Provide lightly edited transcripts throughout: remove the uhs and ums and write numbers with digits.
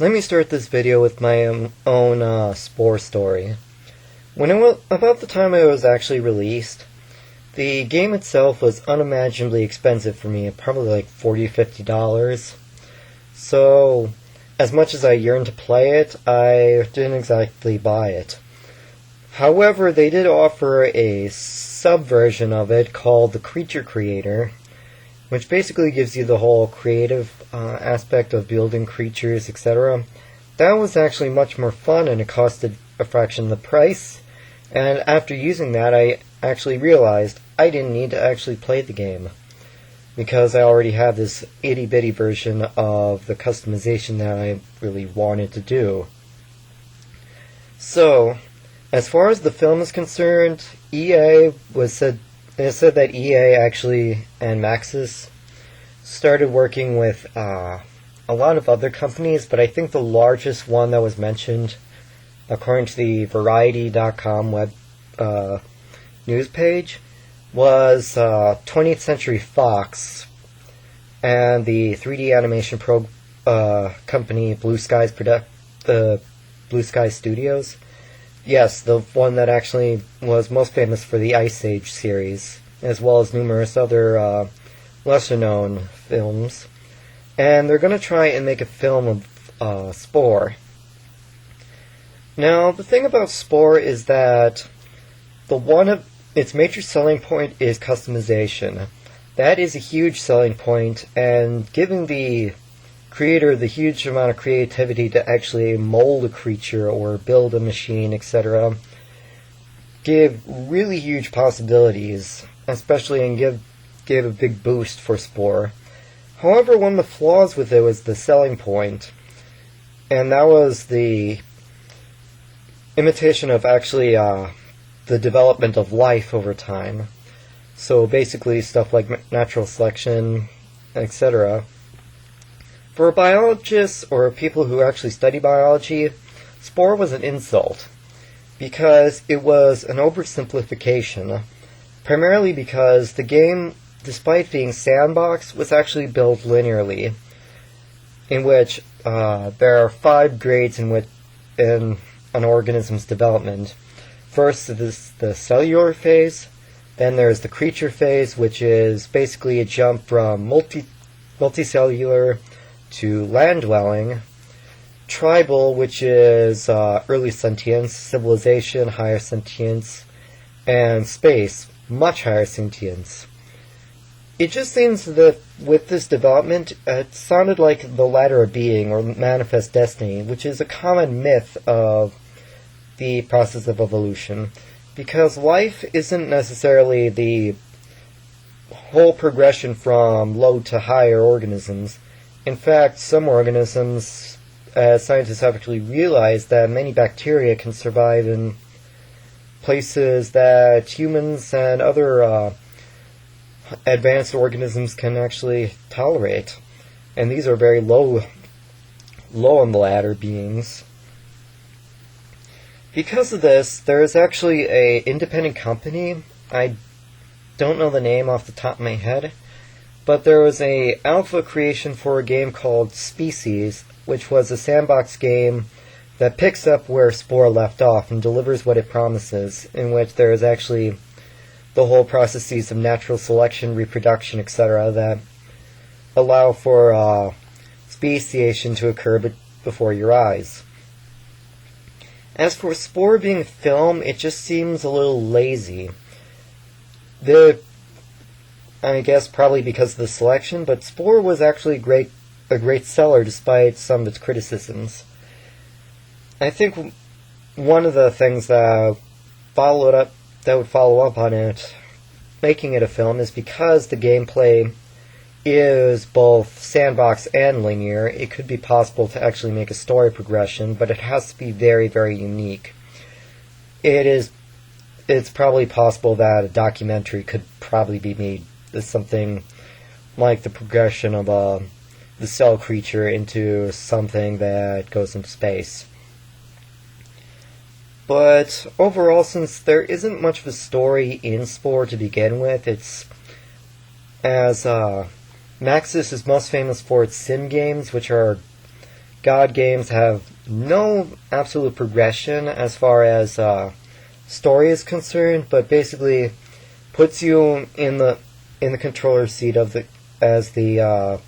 Let me start this video with my own Spore story. When it was about the time it was actually released, the game itself was unimaginably expensive for me, probably like $40–50. So, as much as I yearned to play it, I didn't exactly buy it. However, they did offer a subversion of it called the Creature Creator, which basically gives you the whole creative aspect of building creatures, etc. That was actually much more fun, and it costed a fraction of the price. And after using that, I actually realized I didn't need to actually play the game, because I already have this itty-bitty version of the customization that I really wanted to do. So, as far as the film is concerned, it said that EA actually and Maxis started working with a lot of other companies, but I think the largest one that was mentioned, according to the Variety.com web news page, was 20th Century Fox and the 3D animation company Blue Sky Studios. Yes, the one that actually was most famous for the Ice Age series, as well as numerous other lesser-known films. And they're going to try and make a film of Spore. Now, the thing about Spore is that its major selling point is customization. That is a huge selling point, and giving the creator the huge amount of creativity to actually mold a creature or build a machine, etc., give really huge possibilities, especially, and gave a big boost for Spore. However, one of the flaws with it was the selling point, and that was the imitation of actually the development of life over time. So basically stuff like natural selection, etc. For biologists or people who actually study biology, Spore was an insult, because it was an oversimplification, primarily because the game, despite being sandbox, was actually built linearly, in which there are 5 grades in an organism's development. First is the cellular phase, then there's the creature phase, which is basically a jump from multicellular to land-dwelling, tribal, which is early sentience, civilization, higher sentience, and space, much higher sentience. It just seems that with this development, it sounded like the ladder of being, or manifest destiny, which is a common myth of the process of evolution, because life isn't necessarily the whole progression from low to higher organisms. In fact, some organisms, scientists have actually realized that many bacteria can survive in places that humans and other advanced organisms can actually tolerate. And these are very low on the ladder beings. Because of this, there is actually an independent company. I don't know the name off the top of my head, but there was an alpha creation for a game called Species, which was a sandbox game that picks up where Spore left off and delivers what it promises, in which there is actually the whole processes of natural selection, reproduction, etc., that allow for speciation to occur before your eyes. As for Spore being a film, it just seems a little lazy. I guess probably because of the selection, but Spore was actually a great seller despite some of its criticisms. I think one of the things that would follow up on it, making it a film, is because the gameplay is both sandbox and linear. It could be possible to actually make a story progression, but it has to be very, very unique. It's probably possible that a documentary could probably be made as something like the progression of the cell creature into something that goes into space. But overall, since there isn't much of a story in Spore to begin with, it's as Maxis is most famous for its sim games, which are God games have no absolute progression as far as story is concerned, but basically puts you in the controller's seat of as the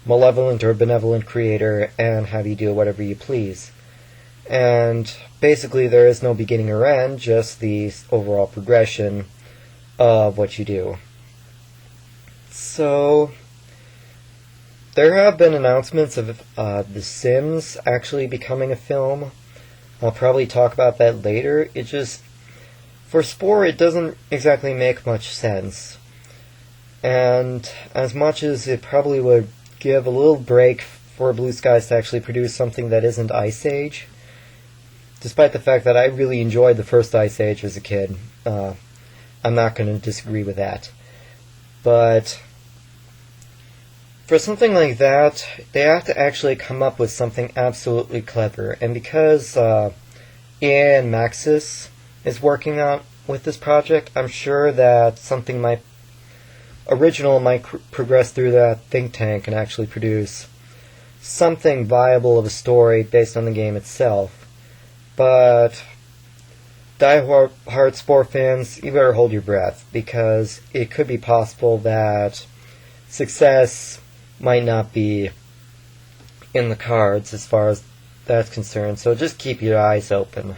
malevolent or benevolent creator and have you do whatever you please. And basically there is no beginning or end, just the overall progression of what you do. So there have been announcements of The Sims actually becoming a film. I'll probably talk about that later. It just, for Spore, it doesn't exactly make much sense. And as much as it probably would give a little break for Blue Skies to actually produce something that isn't Ice Age, despite the fact that I really enjoyed the first Ice Age as a kid, I'm not going to disagree with that. But for something like that, they have to actually come up with something absolutely clever. And because EA and Maxis is working on with this project, I'm sure that something original might progress through that think tank and actually produce something viable of a story based on the game itself. But die-hard Spore fans, you better hold your breath, because it could be possible that success might not be in the cards as far as that's concerned. So just keep your eyes open.